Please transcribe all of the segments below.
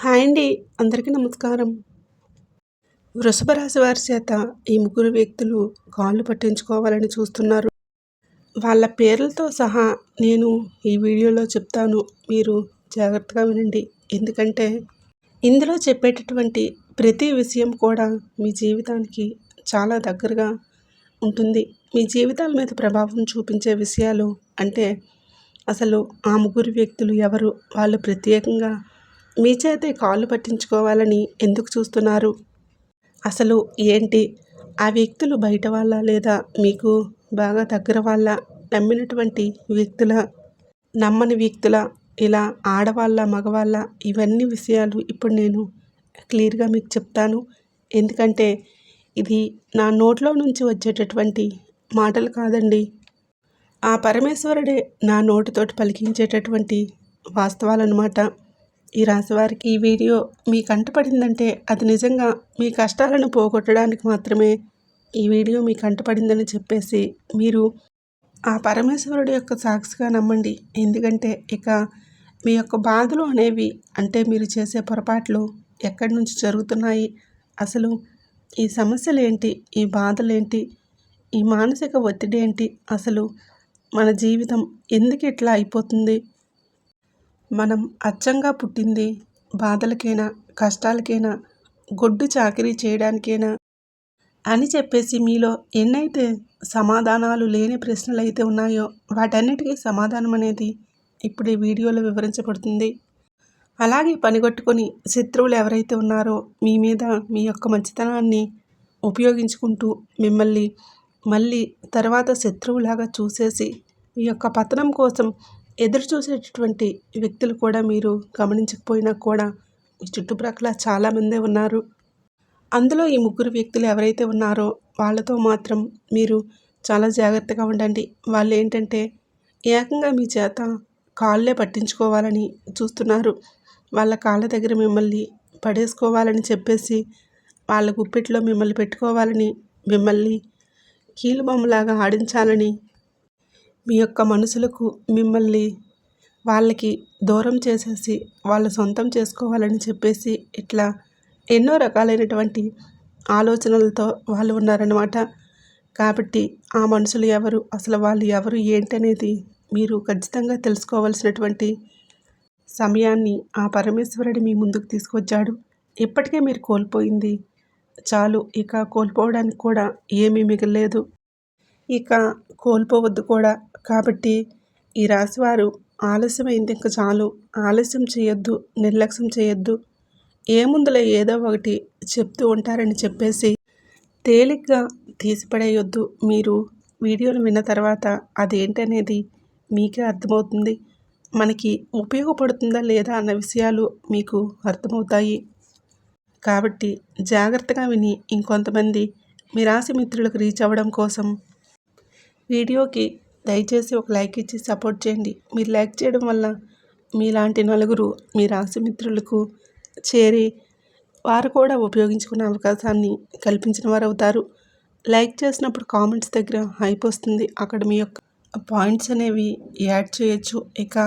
Hi అండి. అందరికీ నమస్కారం. వృషభ రాశి వారి చేత ఈ ముగ్గురు వ్యక్తులు కాళ్ళు పట్టించుకోవాలని చూస్తున్నారు. వాళ్ళ పేర్లతో సహా నేను ఈ వీడియోలో చెప్తాను. మీరు జాగ్రత్తగా వినండి. ఎందుకంటే ఇందులో చెప్పేటటువంటి ప్రతి విషయం కూడా మీ జీవితానికి చాలా దగ్గరగా ఉంటుంది. మీ జీవితాల మీద ప్రభావం చూపించే విషయాలు అంటే అసలు ఆ ముగ్గురు వ్యక్తులు ఎవరు? వాళ్ళు ప్రత్యేకంగా మీ చేతే కాళ్ళు పట్టించుకోవాలని ఎందుకు చూస్తున్నారు? అసలు ఏంటి? ఆ వ్యక్తులు బయట వాళ్ళా? లేదా మీకు బాగా దగ్గర వాళ్ళా? నమ్మినటువంటి వ్యక్తులా? నమ్మని వ్యక్తులా? ఇలా ఆడవాళ్ళా? మగవాళ్ళా? ఇవన్నీ విషయాలు ఇప్పుడు నేను క్లియర్‌గా మీకు చెప్తాను. ఎందుకంటే ఇది నా నోట్లో నుంచి వచ్చేటటువంటి మాటలు కాదండి. ఆ పరమేశ్వరుడే నా నోటితోటి పలికించేటటువంటి వాస్తవాలన్నమాట. ఈ రాశివారికి ఈ వీడియో మీ కంటపడిందంటే అది నిజంగా మీ కష్టాలను పోగొట్టడానికి మాత్రమే ఈ వీడియో మీ కంటపడిందని చెప్పేసి మీరు ఆ పరమేశ్వరుడి యొక్క సాక్షిగా నమ్మండి. ఎందుకంటే ఇక మీ యొక్క బాధలు అనేవి అంటే మీరు చేసే పొరపాట్లు ఎక్కడి నుంచి జరుగుతున్నాయి, అసలు ఈ సమస్యలేంటి, ఈ బాధలేంటి, ఈ మానసిక ఒత్తిడి ఏంటి, అసలు మన జీవితం ఎందుకు ఇట్లా అయిపోతుంది, మనం అచ్చంగా పుట్టింది బాధలకైనా, కష్టాలకైనా, గొడ్డు చాకిరీ చేయడానికైనా అని చెప్పేసి మీలో ఎన్నైతే సమాధానాలు లేని ప్రశ్నలు అయితే ఉన్నాయో వాటన్నిటికీ సమాధానం అనేది ఇప్పుడు ఈ వీడియోలో వివరించబడుతుంది. అలాగే పనిగట్టుకొని శత్రువులు ఎవరైతే ఉన్నారో మీ మీద మీ యొక్క మంచితనాన్ని ఉపయోగించుకుంటూ మిమ్మల్ని మళ్ళీ తర్వాత శత్రువులాగా చూసేసి మీ యొక్క పతనం కోసం ఎదురు చూసేటటువంటి వ్యక్తులు కూడా మీరు గమనించకపోయినా కూడా మీ చుట్టుప్రక్కల చాలామందే ఉన్నారు. అందులో ఈ ముగ్గురు వ్యక్తులు ఎవరైతే ఉన్నారో వాళ్ళతో మాత్రం మీరు చాలా జాగ్రత్తగా ఉండండి. వాళ్ళు ఏంటంటే ఏకంగా మీ చేత కాళ్ళే పట్టించుకోవాలని చూస్తున్నారు. వాళ్ళ కాళ్ళ దగ్గర మిమ్మల్ని పడేసుకోవాలని చెప్పేసి వాళ్ళ గుప్పిట్లో మిమ్మల్ని పెట్టుకోవాలని, మిమ్మల్ని కీలుబొమ్మలాగా ఆడించాలని, మీ యొక్క మనసులకు మిమ్మల్ని వాళ్ళకి దూరం చేసేసి వాళ్ళ సొంతం చేసుకోవాలని చెప్పేసి ఇట్లా ఎన్నో రకాలైనటువంటి ఆలోచనలతో వాళ్ళు ఉన్నారన్నమాట. కాబట్టి ఆ మనుషులు ఎవరు, అసలు వాళ్ళు ఎవరు ఏంటనేది మీరు ఖచ్చితంగా తెలుసుకోవాల్సినటువంటి సమయాన్ని ఆ పరమేశ్వరుడు మీ ముందుకు తీసుకొచ్చాడు. ఇప్పటికే మీరు కోల్పోయింది చాలు, ఇక కోల్పోవడానికి కూడా ఏమీ మిగలలేదు. ఇక కోల్పోవద్దు కూడా. కాబట్టి ఈ రాశివారు ఆలస్యమైంది ఇంక చాలు, ఆలస్యం చేయొద్దు, నిర్లక్ష్యం చేయొద్దు, ఏముందులే ఏదో ఒకటి చెప్తూ ఉంటారని చెప్పేసి తేలిగ్గా తీసిపడేయొద్దు. మీరు వీడియోను విన్న తర్వాత అదేంటనేది మీకే అర్థమవుతుంది. మనకి ఉపయోగపడుతుందా లేదా అన్న విషయాలు మీకు అర్థమవుతాయి. కాబట్టి జాగ్రత్తగా విని ఇంకొంతమంది మీ రాశి మిత్రులకు రీచ్ అవ్వడం కోసం వీడియోకి దయచేసి ఒక లైక్ ఇచ్చి సపోర్ట్ చేయండి. మీరు లైక్ చేయడం వల్ల మీలాంటి నలుగురు మీ రాశి మిత్రులకు చేరి వారు కూడా ఉపయోగించుకునే అవకాశాన్ని కల్పించిన వారు అవుతారు. లైక్ చేసినప్పుడు కామెంట్స్ దగ్గర హైప్ వస్తుంది. అక్కడ మీ యొక్క పాయింట్స్ అనేవి యాడ్ చేయొచ్చు. ఇక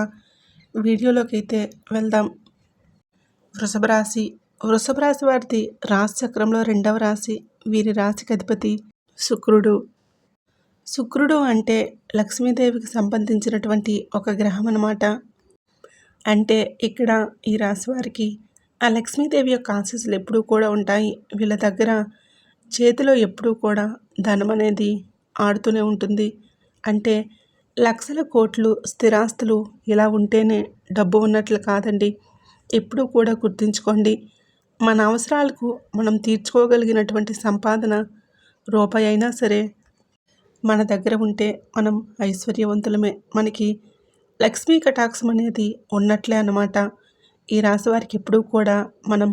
వీడియోలోకి అయితే వెళ్దాం. వృషభ రాశి. వృషభ రాశి వారిది రాశి చక్రంలో 2వ రాశి. వీరి రాశికి అధిపతి శుక్రుడు. శుక్రుడు అంటే లక్ష్మీదేవికి సంబంధించినటువంటి ఒక గ్రహం అన్నమాట. అంటే ఇక్కడ ఈ రాశి వారికి ఆ లక్ష్మీదేవి యొక్క ఆశీస్సులు ఎప్పుడూ కూడా ఉంటాయి. వీళ్ళ దగ్గర చేతిలో ఎప్పుడూ కూడా ధనం అనేది ఆడుతూనే ఉంటుంది. అంటే లక్షల కోట్లు స్థిరాస్తులు ఇలా ఉంటేనే డబ్బు ఉన్నట్లు కాదండి. ఎప్పుడూ కూడా గుర్తుంచుకోండి, మన అవసరాలకు మనం తీర్చుకోగలిగినటువంటి సంపాదన రూపాయి అయినా సరే మన దగ్గర ఉంటే మనం ఐశ్వర్యవంతులమే. మనకి లక్ష్మీ కటాక్షం అనేది ఉన్నట్లే అన్నమాట. ఈ రాశి వారికి ఎప్పుడూ కూడా మనం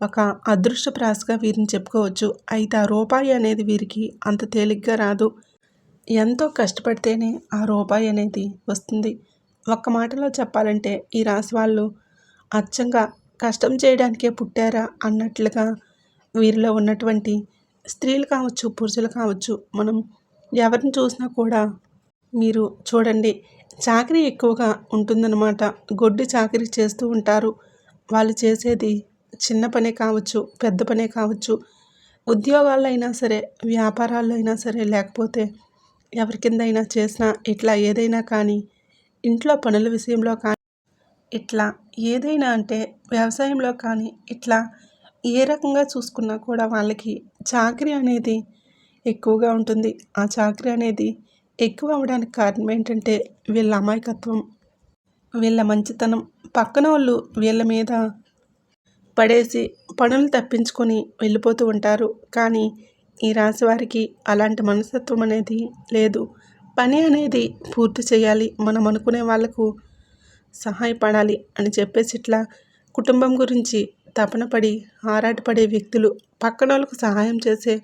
ఒక అదృష్టపు రాశిగా వీరిని చెప్పుకోవచ్చు. అయితే ఆ రూపాయి అనేది వీరికి అంత తేలిగ్గా రాదు. ఎంతో కష్టపడితేనే ఆ రూపాయి అనేది వస్తుంది. ఒక్క మాటలో చెప్పాలంటే ఈ రాశి వాళ్ళు అచ్చంగా కష్టం చేయడానికే పుట్టారా అన్నట్లుగా వీరిలో ఉన్నటువంటి స్త్రీలు కావచ్చు, పురుషులు కావచ్చు, మనం ఎవరిని చూసినా కూడా మీరు చూడండి చాకరీ ఎక్కువగా ఉంటుందన్నమాట. గొడ్డు చాకరీ చేస్తూ ఉంటారు. వాళ్ళు చేసేది చిన్న పనే కావచ్చు, పెద్ద పనే కావచ్చు, ఉద్యోగాల్లో అయినా సరే, వ్యాపారాల్లో అయినా సరే, లేకపోతే ఎవరి కిందైనా చేసినా ఇట్లా ఏదైనా కానీ, ఇంట్లో పనుల విషయంలో కానీ, ఇట్లా ఏదైనా అంటే వ్యవసాయంలో కానీ, ఇట్లా ఏ రకంగా చూసుకున్నా కూడా వాళ్ళకి చాకరీ అనేది ఎక్కువగా ఉంటుంది. ఆ చాకరీ అనేది ఎక్కువ అవ్వడానికి కారణం ఏంటంటే వీళ్ళ అమాయకత్వం, వీళ్ళ మంచితనం. పక్కనోళ్ళు వీళ్ళ మీద పడేసి పనులు తప్పించుకొని వెళ్ళిపోతూ ఉంటారు. కానీ ఈ రాశి వారికి అలాంటి మనస్తత్వం అనేది లేదు. పని అనేది పూర్తి చేయాలి, మనం అనుకునే వాళ్ళకు సహాయపడాలి అని చెప్పేసి ఇట్లా కుటుంబం గురించి తపన పడి ఆరాటపడే వ్యక్తులు, పక్కనోళ్ళకు సహాయం చేసే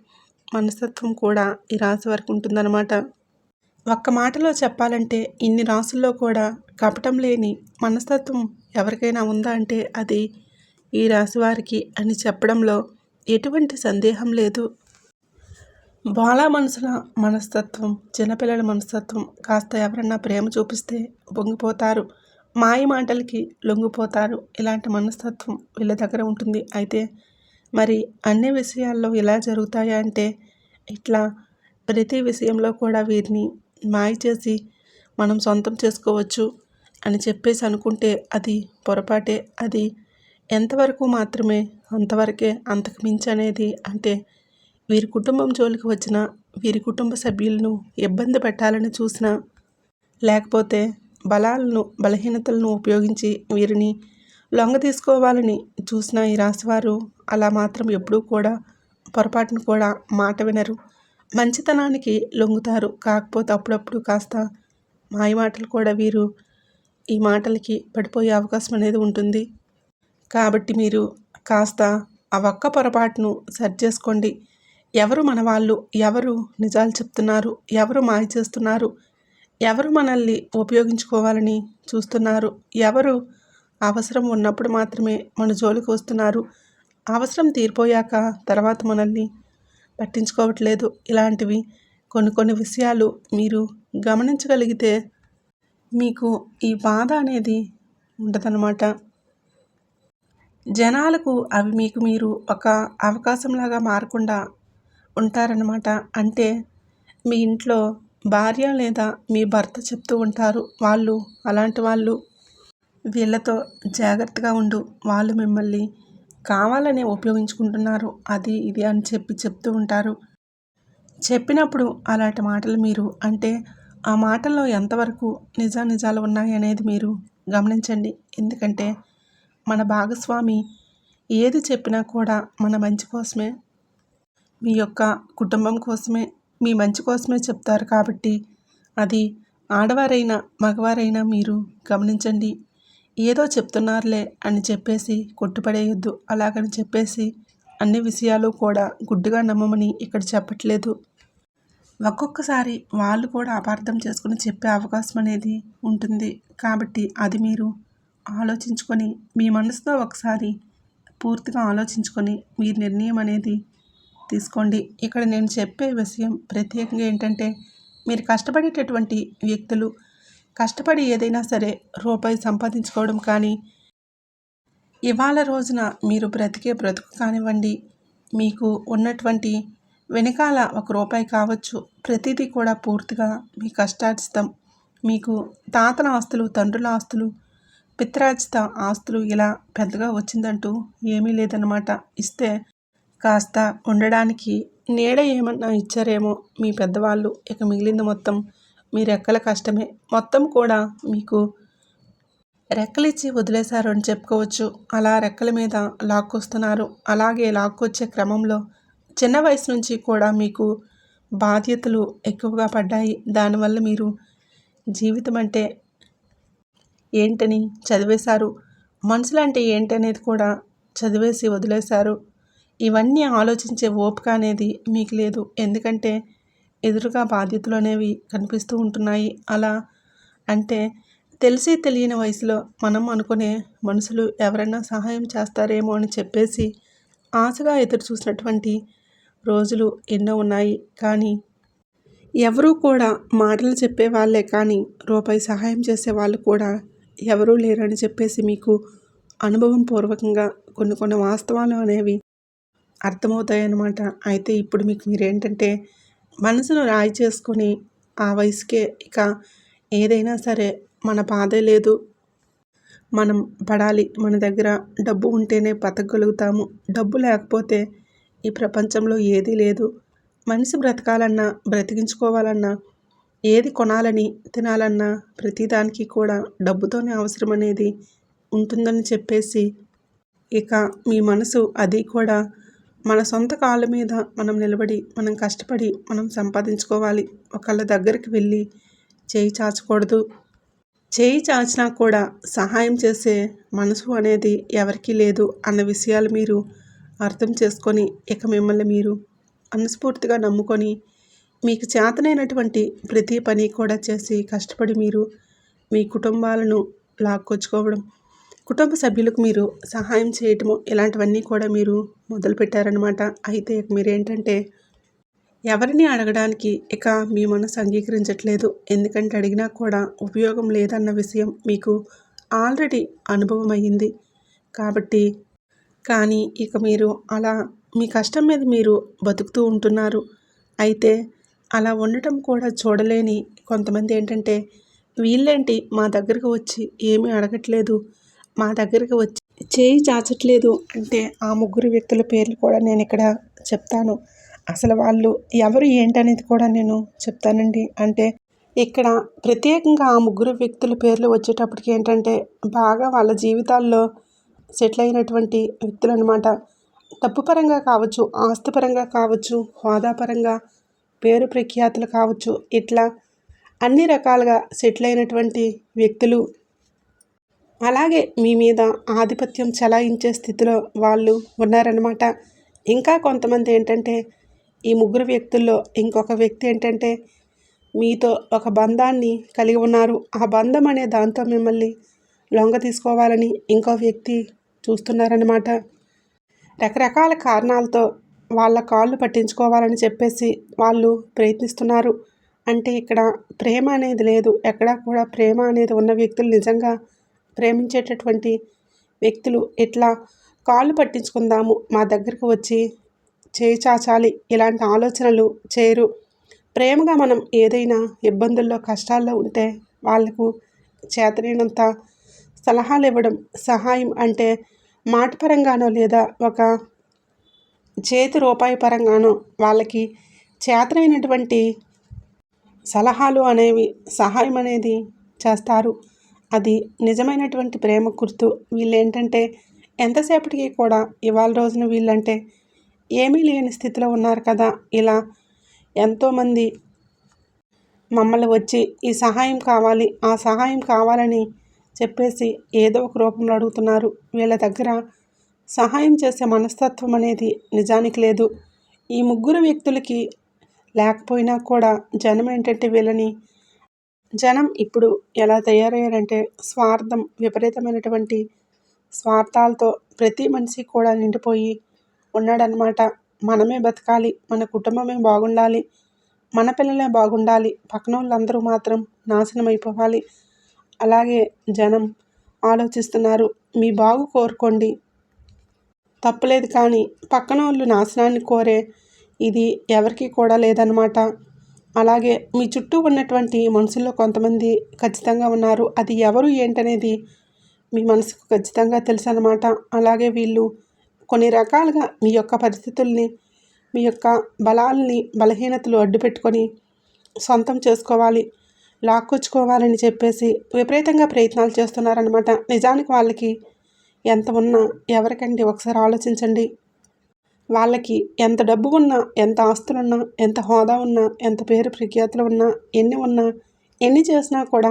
మనస్తత్వం కూడా ఈ రాశి వారికి ఉంటుందన్నమాట. ఒక్క మాటలో చెప్పాలంటే ఇన్ని రాసుల్లో కూడా కపటం లేని మనస్తత్వం ఎవరికైనా ఉందా అంటే అది ఈ రాశి వారికి అని చెప్పడంలో ఎటువంటి సందేహం లేదు. బాలా మనసుల మనస్తత్వం, చిన్నపిల్లల మనస్తత్వం, కాస్త ఎవరన్నా ప్రేమ చూపిస్తే పొంగిపోతారు, మాయ మాటలకి లొంగిపోతారు. ఇలాంటి మనస్తత్వం వీళ్ళ దగ్గర ఉంటుంది. అయితే మరి అన్ని విషయాల్లో ఇలా జరుగుతాయా అంటే ఇట్లా ప్రతి విషయంలో కూడా వీరిని మాయ చేసి మనం సొంతం చేసుకోవచ్చు అని చెప్పేసి అనుకుంటే అది పొరపాటే. అది ఎంతవరకు మాత్రమే అంతవరకే, అంతకు మించి అనేది అంటే వీరి కుటుంబం జోలికి వచ్చిన, వీరి కుటుంబ సభ్యులను ఇబ్బంది పెట్టాలని చూసినా, లేకపోతే బలహీనతలను ఉపయోగించి వీరిని లొంగ తీసుకోవాలని చూసిన ఈ రాశివారు అలా మాత్రం ఎప్పుడూ కూడా పొరపాటును కూడా మాట వినరు. మంచితనానికి లొంగుతారు. కాకపోతే అప్పుడప్పుడు కాస్త మాయమాటలు కూడా వీరు ఈ మాటలకి పడిపోయే అవకాశం అనేది ఉంటుంది. కాబట్టి మీరు కాస్త ఆ ఒక్క పొరపాటును సరి చేసుకోండి. ఎవరు మన వాళ్ళు, ఎవరు నిజాలు చెప్తున్నారు, ఎవరు మాయ చేస్తున్నారు, ఎవరు మనల్ని ఉపయోగించుకోవాలని చూస్తున్నారు, ఎవరు అవసరం ఉన్నప్పుడు మాత్రమే మన జోలికి వస్తున్నారు, అవసరం తీరిపోయాక తర్వాత మనల్ని పట్టించుకోవట్లేదు. ఇలాంటివి కొన్ని విషయాలు మీరు గమనించగలిగితే మీకు ఈ బాధ అనేది ఉండదన్నమాట. జనాలకు అవి మీకు మీరు ఒక అవకాశంలాగా మారకుండా ఉంటారన్నమాట. అంటే మీ ఇంట్లో భార్య లేదా మీ భర్త చెప్తూ ఉంటారు, వాళ్ళు అలాంటి వాళ్ళు, వీళ్ళతో జాగ్రత్తగా ఉండు, వాళ్ళు మిమ్మల్ని కావాలనే ఉపయోగించుకుంటున్నారు, అది ఇది అని చెప్తూ ఉంటారు. చెప్పినప్పుడు అలాంటి మాటలు మీరు అంటే ఆ మాటల్లో ఎంతవరకు నిజాలు ఉన్నాయి అనేది మీరు గమనించండి. ఎందుకంటే మన భాగస్వామి ఏది చెప్పినా కూడా మన మంచి కోసమే, మీ యొక్క కుటుంబం కోసమే, మీ మంచి కోసమే చెప్తారు. కాబట్టి అది ఆడవారైనా మగవారైనా మీరు గమనించండి. ఏదో చెప్తున్నారులే అని చెప్పేసి కొట్టుపడేయొద్దు. అలాగని చెప్పేసి అన్ని విషయాలు కూడా గుడ్డిగా నమ్మమని ఇక్కడ చెప్పట్లేదు. ఒక్కొక్కసారి వాళ్ళు కూడా అపార్థం చేసుకుని చెప్పే అవకాశం అనేది ఉంటుంది. కాబట్టి అది మీరు ఆలోచించుకొని మీ మనసుతో ఒకసారి పూర్తిగా ఆలోచించుకొని మీరు నిర్ణయం అనేది తీసుకోండి. ఇక్కడ నేను చెప్పే విషయం ప్రత్యేకంగా ఏంటంటే మీరు కష్టపడేటటువంటి వ్యక్తులు కష్టపడి ఏదైనా సరే రూపాయి సంపాదించుకోవడం కానీ, ఇవాళ రోజున మీరు బ్రతికే బ్రతుకు కానివ్వండి, మీకు ఉన్నటువంటి వెనకాల ఒక రూపాయి కావచ్చు, ప్రతిదీ కూడా పూర్తిగా మీ కష్టార్జితం. మీకు తాతల ఆస్తులు, తండ్రుల ఆస్తులు, పిత్రార్జిత ఆస్తులు ఇలా పెద్దగా వచ్చిందంటూ ఏమీ లేదన్నమాట. ఇస్తే కాస్త ఉండడానికి నీడ ఏమన్నా ఇచ్చారేమో మీ పెద్దవాళ్ళు. ఇక మిగిలింది మొత్తం మీ రెక్కల కష్టమే. మొత్తం కూడా మీకు రెక్కలిచ్చి వదిలేశారు అని చెప్పుకోవచ్చు. అలా రెక్కల మీద లాక్కొస్తున్నారు. అలాగే లాక్కొచ్చే క్రమంలో చిన్న వయసు నుంచి కూడా మీకు బాధ్యతలు ఎక్కువగా పడ్డాయి. దానివల్ల మీరు జీవితం అంటే ఏంటని చదివేశారు, మనుషులంటే ఏంటనేది కూడా చదివేసి వదిలేశారు. ఇవన్నీ ఆలోచించే ఓపిక అనేది మీకు లేదు. ఎందుకంటే ఎదురుగా బాధ్యతలు అనేవి కనిపిస్తూ ఉంటున్నాయి. అలా అంటే తెలిసి తెలియని వయసులో మనం అనుకునే మనుషులు ఎవరైనా సహాయం చేస్తారేమో అని చెప్పేసి ఆశగా ఎదురు చూసినటువంటి రోజులు ఎన్నో ఉన్నాయి. కానీ ఎవరూ కూడా మాటలు చెప్పే వాళ్ళే కానీ రూపాయి సహాయం చేసే వాళ్ళు కూడా ఎవరూ లేరని చెప్పేసి మీకు అనుభవం పూర్వకంగా కొన్ని కొన్ని వాస్తవాలు అనేవి అర్థమవుతాయన్నమాట. అయితే ఇప్పుడు మీరేంటంటే మనసును రాయి చేసుకొని ఆ వయసుకే ఇక ఏదైనా సరే మన బాధే లేదు, మనం పడాలి, మన దగ్గర డబ్బు ఉంటేనే బతకగలుగుతాము, డబ్బు లేకపోతే ఈ ప్రపంచంలో ఏదీ లేదు, మనిషి బ్రతకాలన్నా బ్రతికించుకోవాలన్నా ఏది కొనాలని తినాలన్నా ప్రతిదానికి కూడా డబ్బుతోనే అవసరం అనేది ఉంటుందని చెప్పేసి ఇక మీ మనసు అది కూడా మన సొంత కాళ్ళ మీద మనం నిలబడి మనం కష్టపడి మనం సంపాదించుకోవాలి. ఒకళ్ళ దగ్గరికి వెళ్ళి చేయి చాచకూడదు. చేయి చాచినా కూడా సహాయం చేసే మనసు అనేది ఎవరికీ లేదు అన్న విషయాలు మీరు అర్థం చేసుకొని ఇక మిమ్మల్ని మీరు మనస్ఫూర్తిగా నమ్ముకొని మీకు చేతనైనటువంటి ప్రతి పని కూడా చేసి కష్టపడి మీరు మీ కుటుంబాలను లాక్కొచ్చుకోవడం, కుటుంబ సభ్యులకు మీరు సహాయం చేయటము ఇలాంటివన్నీ కూడా మీరు మొదలుపెట్టారనమాట. అయితే మీరేంటంటే ఎవరిని అడగడానికి ఇక మీ మనసు అంగీకరించట్లేదు. ఎందుకంటే అడిగినా కూడా ఉపయోగం లేదన్న విషయం మీకు ఆల్రెడీ అనుభవం అయ్యింది. కాబట్టి కానీ ఇక మీరు అలా మీ కష్టం మీద మీరు బతుకుతూ ఉంటున్నారు. అయితే అలా ఉండటం కూడా చూడలేని కొంతమంది ఏంటంటే వీళ్ళేంటి మా దగ్గరకు వచ్చి ఏమీ అడగట్లేదు, మా దగ్గరికి వచ్చి చేయి చాచట్లేదు అంటే ఆ ముగ్గురు వ్యక్తుల పేర్లు కూడా నేను ఇక్కడ చెప్తాను. అసలు వాళ్ళు ఎవరు ఏంటనేది కూడా నేను చెప్తానండి. అంటే ఇక్కడ ప్రత్యేకంగా ఆ ముగ్గురు వ్యక్తుల పేర్లు వచ్చేటప్పటికి ఏంటంటే బాగా వాళ్ళ జీవితాల్లో సెటిల్ అయినటువంటి వ్యక్తులు అనమాట. డబ్బు పరంగా కావచ్చు, ఆస్తిపరంగా కావచ్చు, హోదాపరంగా పేరు ప్రఖ్యాతులు కావచ్చు, ఇట్లా అన్ని రకాలుగా సెటిల్ అయినటువంటి వ్యక్తులు. అలాగే మీ మీద ఆధిపత్యం చలాయించే స్థితిలో వాళ్ళు ఉన్నారనమాట. ఇంకా కొంతమంది ఏంటంటే ఈ ముగ్గురు వ్యక్తుల్లో ఇంకొక వ్యక్తి ఏంటంటే మీతో ఒక బంధాన్ని కలిగి ఉన్నారు. ఆ బంధం అనే దాంతో మిమ్మల్ని లొంగ తీసుకోవాలని ఇంకో వ్యక్తి చూస్తున్నారనమాట. రకరకాల కారణాలతో వాళ్ళ కాళ్ళు పట్టించుకోవాలని చెప్పేసి వాళ్ళు ప్రయత్నిస్తున్నారు. అంటే ఇక్కడ ప్రేమ అనేది లేదు. ఎక్కడా కూడా ప్రేమ అనేది ఉన్న వ్యక్తులు, నిజంగా ప్రేమించేటటువంటి వ్యక్తులు ఇట్లా కాళ్ళు పట్టించుకుందాము, మా దగ్గరకు వచ్చి చేయి చాచాలి ఇలాంటి ఆలోచనలు చేయరు. ప్రేమగా మనం ఏదైనా ఇబ్బందుల్లో కష్టాల్లో ఉంటే వాళ్ళకు చేతనైనంత సలహాలు ఇవ్వడం, సహాయం అంటే మాట పరంగానో లేదా ఒక చేతి రూపాయి పరంగానో వాళ్ళకి చేతనైనటువంటి సలహాలు అనేవి, సహాయం అనేది చేస్తారు. అది నిజమైనటువంటి ప్రేమ గుర్తు. వీళ్ళేంటంటే ఎంతసేపటికి కూడా ఇవాళ రోజున వీళ్ళంటే ఏమీ లేని స్థితిలో ఉన్నారు కదా, ఇలా ఎంతోమంది మమ్మల్ని వచ్చి ఈ సహాయం కావాలి, ఆ సహాయం కావాలని చెప్పేసి ఏదో ఒక రూపంలో అడుగుతున్నారు. వీళ్ళ దగ్గర సహాయం చేసే మనస్తత్వం అనేది నిజానికి లేదు. ఈ ముగ్గురు వ్యక్తులకి లేకపోయినా కూడా జనం ఏంటంటే జనం ఇప్పుడు ఎలా తయారయ్యారంటే స్వార్థం, విపరీతమైనటువంటి స్వార్థాలతో ప్రతి మనిషి కూడా నిండిపోయి ఉన్నాడనమాట. మనమే బతకాలి, మన కుటుంబమే బాగుండాలి, మన పిల్లలే బాగుండాలి, పక్కన వాళ్ళందరూ మాత్రం నాశనం అయిపోవాలి. అలాగే జనం ఆలోచిస్తున్నారు. మీ బాగు కోరుకోండి, తప్పులేదు, కానీ పక్కన వాళ్ళు నాశనాన్ని కోరే ఇది ఎవరికి కూడా లేదనమాట. అలాగే మీ చుట్టూ ఉన్నటువంటి మనుషుల్లో కొంతమంది ఖచ్చితంగా ఉన్నారు. అది ఎవరు ఏంటనేది మీ మనసుకు ఖచ్చితంగా తెలుసు అనమాట. అలాగే వీళ్ళు కొన్ని రకాలుగా మీ యొక్క పరిస్థితుల్ని, మీ యొక్క బలాల్ని, బలహీనతలు అడ్డుపెట్టుకొని సొంతం చేసుకోవాలి, లాక్కొచ్చుకోవాలని చెప్పేసి విపరీతంగా ప్రయత్నాలు చేస్తున్నారనమాట. నిజానికి వాళ్ళకి ఎంత ఉన్నా ఎవరికండి ఒకసారి ఆలోచించండి. వాళ్ళకి ఎంత డబ్బు ఉన్నా, ఎంత ఆస్తులున్నా, ఎంత హోదా ఉన్నా, ఎంత పేరు ప్రఖ్యాతులు ఉన్నా, ఎన్ని చేసినా కూడా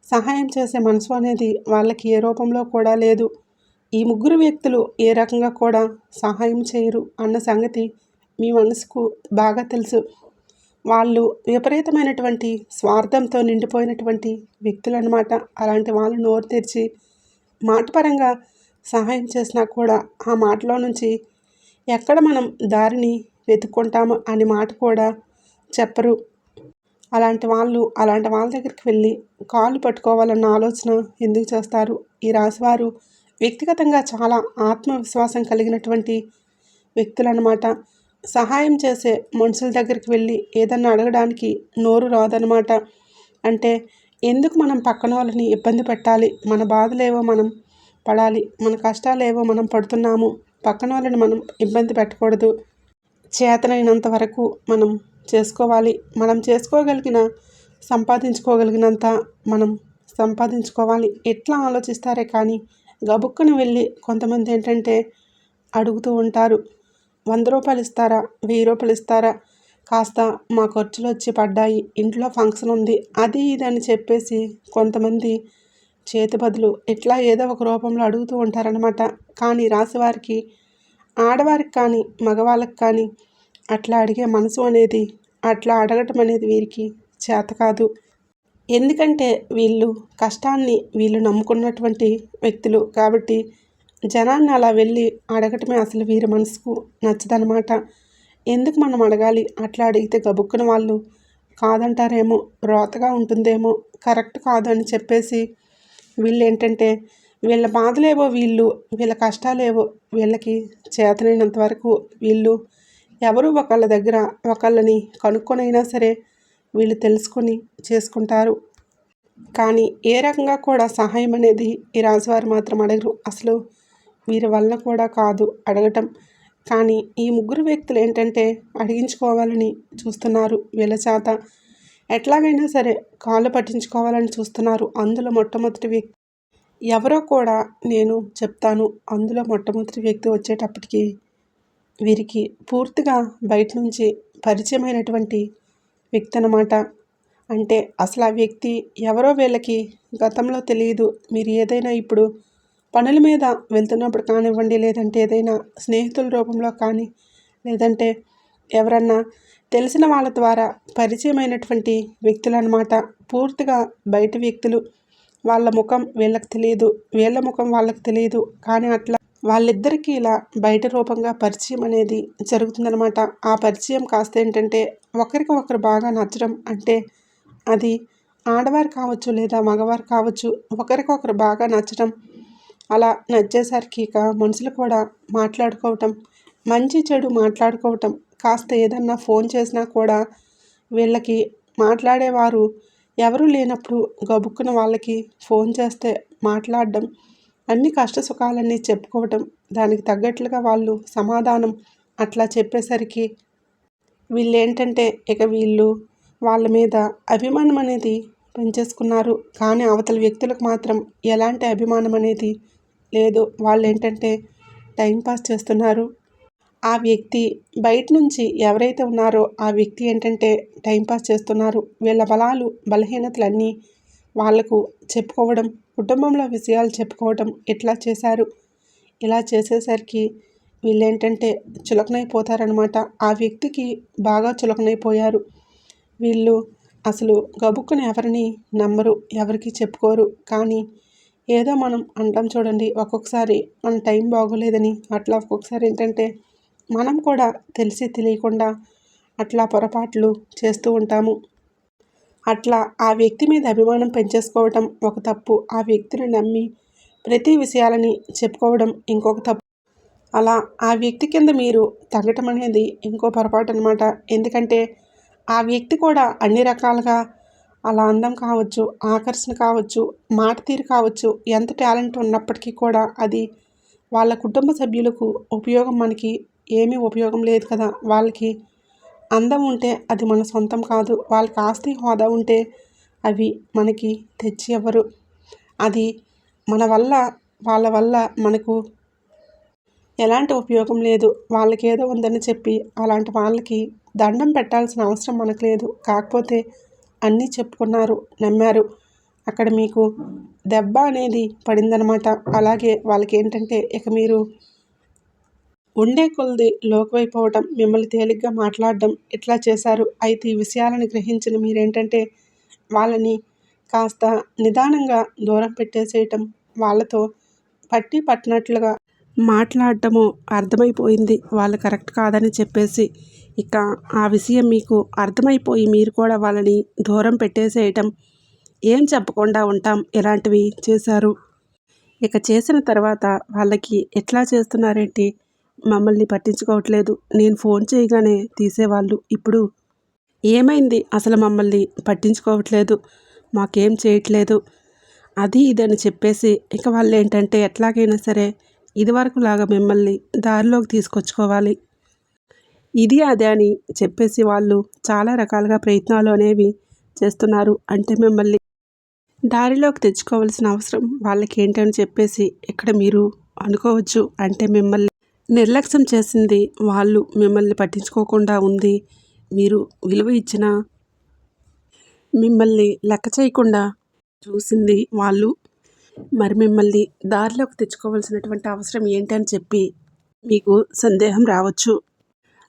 సహాయం చేసే మనసు అనేది వాళ్ళకి ఏ రూపంలో కూడా లేదు. ఈ ముగ్గురు వ్యక్తులు ఏ రకంగా కూడా సహాయం చేయరు అన్న సంగతి మీ మనసుకు బాగా తెలుసు. వాళ్ళు విపరీతమైనటువంటి స్వార్థంతో నిండిపోయినటువంటి వ్యక్తులు అనమాట. అలాంటి వాళ్ళు నోరు తెరిచి మాటపరంగా సహాయం చేసినా కూడా ఆ మాటలో నుంచి ఎక్కడ మనం దారిని వెతుక్కుంటాము అని మాట కూడా చెప్పరు. అలాంటి వాళ్ళ దగ్గరికి వెళ్ళి కాళ్ళు పట్టుకోవాలన్న ఆలోచన ఎందుకు చేస్తారు? ఈ రాశివారు వ్యక్తిగతంగా చాలా ఆత్మవిశ్వాసం కలిగినటువంటి వ్యక్తులన్నమాట. సహాయం చేసే మనుషుల దగ్గరికి వెళ్ళి ఏదన్నా అడగడానికి నోరు రాదనమాట. అంటే ఎందుకు మనం పక్కన వాళ్ళని ఇబ్బంది పెట్టాలి? మన బాధలేవో మనం పడాలి, మన కష్టాలేవో మనం పడుతున్నాము. పక్కన వాళ్ళని మనం ఇబ్బంది పెట్టకూడదు. చేతనైనంత వరకు మనం చేసుకోవాలి. మనం చేసుకోగలిగిన సంపాదించుకోగలిగినంత మనం సంపాదించుకోవాలి. ఎట్లా ఆలోచిస్తారే కానీ గబుక్కున వెళ్ళి కొంతమంది ఏంటంటే అడుగుతూ ఉంటారు. 100 రూపాయలు ఇస్తారా, 1000 రూపాయలు ఇస్తారా, కాస్త మా ఖర్చులు వచ్చి పడ్డాయి, ఇంట్లో ఫంక్షన్ ఉంది, అది ఇది అని చెప్పేసి కొంతమంది చేతి బదులు ఇట్లా ఏదో ఒక రూపంలో అడుగుతూ ఉంటారనమాట. కానీ రాశివారికి, ఆడవారికి కానీ మగవాళ్ళకి కానీ అట్లా అడిగే మనసు అనేది, అట్లా అడగటం అనేది వీరికి చేత కాదు. ఎందుకంటే వీళ్ళు కష్టాన్ని వీళ్ళు నమ్ముకున్నటువంటి వ్యక్తులు కాబట్టి జనాన్ని అలా వెళ్ళి అడగటమే అసలు వీరి మనసుకు నచ్చదనమాట. ఎందుకు మనం అడగాలి? అట్లా అడిగితే గబుక్కున వాళ్ళు కాదంటారేమో, రోతగా ఉంటుందేమో, కరెక్ట్ కాదు అని చెప్పేసి వీళ్ళు ఏంటంటే వీళ్ళ బాధలేవో వీళ్ళ కష్టాలేవో వీళ్ళకి చేతనైనంత వరకు వీళ్ళు ఎవరు ఒకళ్ళ దగ్గర ఒకళ్ళని కనుక్కొనైనా సరే వీళ్ళు తెలుసుకొని చేసుకుంటారు. కానీ ఏ రకంగా కూడా సహాయం అనేది ఈ రాజువారు మాత్రం అడగరు. అసలు వీరి వల్ల కూడా కాదు అడగటం. కానీ ఈ ముగ్గురు వ్యక్తులు ఏంటంటే అడిగించుకోవాలని చూస్తున్నారు. వీళ్ళ చేత ఎట్లాగైనా సరే కాళ్ళు పట్టించుకోవాలని చూస్తున్నారు. అందులో మొట్టమొదటి వ్యక్తి ఎవరో కూడా నేను చెప్తాను. అందులో మొట్టమొదటి వ్యక్తి వచ్చేటప్పటికి వీరికి పూర్తిగా బయట నుంచి పరిచయమైనటువంటి వ్యక్తి అన్నమాట. అంటే అసలు ఆ వ్యక్తి ఎవరో వీళ్ళకి గతంలో తెలియదు. మీరు ఏదైనా ఇప్పుడు పనుల మీద వెళ్తున్నప్పుడు కానివ్వండి, లేదంటే ఏదైనా స్నేహితుల రూపంలో కానీ, లేదంటే ఎవరన్నా తెలిసిన వాళ్ళ ద్వారా పరిచయమైనటువంటి వ్యక్తులు అన్నమాట. పూర్తిగా బయట వ్యక్తులు. వాళ్ళ ముఖం వీళ్ళకి తెలియదు, వీళ్ళ ముఖం వాళ్ళకి తెలియదు. కానీ అట్లా వాళ్ళిద్దరికీ ఇలా బయట రూపంగా పరిచయం అనేది జరుగుతుందనమాట. ఆ పరిచయం కాస్త ఏంటంటే ఒకరికి ఒకరు బాగా నచ్చడం. అంటే అది ఆడవారు కావచ్చు లేదా మగవారు కావచ్చు, ఒకరికొకరు బాగా నచ్చడం. అలా నచ్చేసరికి ఇక మనుషులు కూడా మాట్లాడుకోవటం, మంచి చెడు మాట్లాడుకోవటం. కాస్త ఏదన్నా ఫోన్ చేసినా కూడా వీళ్ళకి మాట్లాడేవారు ఎవరూ లేనప్పుడు గబుక్కున వాళ్ళకి ఫోన్ చేస్తే మాట్లాడడం, అన్ని కష్ట సుఖాలన్నీ చెప్పుకోవటం, దానికి తగ్గట్లుగా వాళ్ళు సమాధానం అట్లా చెప్పేసరికి వీళ్ళేంటంటే ఇక వీళ్ళు వాళ్ళ మీద అభిమానం అనేది పెంచేసుకున్నారు. కానీ అవతల వ్యక్తులకు మాత్రం ఎలాంటి అభిమానం అనేది లేదు. వాళ్ళు ఏంటంటే టైంపాస్ చేస్తున్నారు. ఆ వ్యక్తి బయట నుంచి ఎవరైతే ఉన్నారో ఆ వ్యక్తి ఏంటంటే టైంపాస్ చేస్తున్నారు. వీళ్ళ బలాలు బలహీనతలన్నీ వాళ్లకు చెప్పుకోవడం, కుటుంబంలో విషయాలు చెప్పుకోవడం ఇట్లా చేశారు. ఇలా చేసేసరికి వీళ్ళేంటంటే చులకనైపోతారనమాట. ఆ వ్యక్తికి బాగా చులకనైపోయారు. వీళ్ళు అసలు గబుక్కున ఎవరిని నమ్మరు, ఎవరికి చెప్పుకోరు. కానీ ఏదో మనం అంటాం చూడండి, ఒక్కొక్కసారి మన టైం బాగోలేదని అట్లా ఒక్కొక్కసారి ఏంటంటే మనం కూడా తెలిసి తెలియకుండా అట్లా పొరపాట్లు చేస్తూ ఉంటాము. అట్లా ఆ వ్యక్తి మీద అభిమానం పెంచేసుకోవటం ఒక తప్పు. ఆ వ్యక్తిని నమ్మి ప్రతి విషయాలని చెప్పుకోవడం ఇంకొక తప్పు. అలా ఆ వ్యక్తి కింద మీరు తగ్గటం అనేది ఇంకో పొరపాటు అనమాట. ఎందుకంటే ఆ వ్యక్తి కూడా అన్ని రకాలుగా అలా అందం కావచ్చు, ఆకర్షణ కావచ్చు, మాట తీరు కావచ్చు, ఎంత టాలెంట్ ఉన్నప్పటికీ కూడా అది వాళ్ళ కుటుంబ సభ్యులకు ఉపయోగం, మనకి ఏమీ ఉపయోగం లేదు కదా. వాళ్ళకి అందం ఉంటే అది మన సొంతం కాదు. వాళ్ళకి ఆస్తి హోదా ఉంటే అవి మనకి తెచ్చి ఇవ్వరు. అది మన వల్ల వాళ్ళ వల్ల మనకు ఎలాంటి ఉపయోగం లేదు. వాళ్ళకేదో ఉందని చెప్పి అలాంటి వాళ్ళకి దండం పెట్టాల్సిన అవసరం మనకు లేదు. కాకపోతే అన్నీ చెప్పుకున్నారు, నమ్మారు. అక్కడ మీకు దెబ్బ అనేది పడిందనమాట. అలాగే వాళ్ళకి ఏంటంటే ఇక మీరు ఉండే కొలది లోకువైపోవటం, మిమ్మల్ని తేలిగ్గా మాట్లాడడం ఇట్లా చేశారు. అయితే ఈ విషయాలను గ్రహించిన మీరేంటంటే వాళ్ళని కాస్త నిదానంగా దూరం పెట్టేసేయటం, వాళ్ళతో పట్టి పట్టినట్లుగా మాట్లాడటము అర్థమైపోయింది. వాళ్ళు కరెక్ట్ కాదని చెప్పేసి ఇక ఆ విషయం మీకు అర్థమైపోయి మీరు కూడా వాళ్ళని దూరం పెట్టేసేయటం, ఏం చెప్పకుండా ఉంటాం ఇలాంటివి చేశారు. ఇక చేసిన తర్వాత వాళ్ళకి ఎట్లా చేస్తున్నారేంటి, మమ్మల్ని పట్టించుకోవట్లేదు, నేను ఫోన్ చేయగానే తీసేవాళ్ళు, ఇప్పుడు ఏమైంది, అసలు మమ్మల్ని పట్టించుకోవట్లేదు, మాకేం చేయట్లేదు, అది ఇదని చెప్పేసి ఇక వాళ్ళు ఏంటంటే ఎట్లాగైనా సరే ఇదివరకులాగా మిమ్మల్ని దారిలోకి తీసుకొచ్చుకోవాలి, ఇది అదే అని చెప్పేసి వాళ్ళు చాలా రకాలుగా ప్రయత్నాలు అనేవి చేస్తున్నారు. అంటే మిమ్మల్ని దారిలోకి తెచ్చుకోవాల్సిన అవసరం వాళ్ళకి ఏంటని చెప్పేసి ఇక్కడ మీరు అనుకోవచ్చు. అంటే మిమ్మల్ని నిర్లక్ష్యం చేసింది వాళ్ళు, మిమ్మల్ని పట్టించుకోకుండా ఉంది, మీరు విలువ ఇచ్చిన మిమ్మల్ని లెక్క చేయకుండా చూసింది వాళ్ళు. మరి మిమ్మల్ని దారిలోకి తెచ్చుకోవాల్సినటువంటి అవసరం ఏంటని చెప్పి మీకు సందేహం రావచ్చు.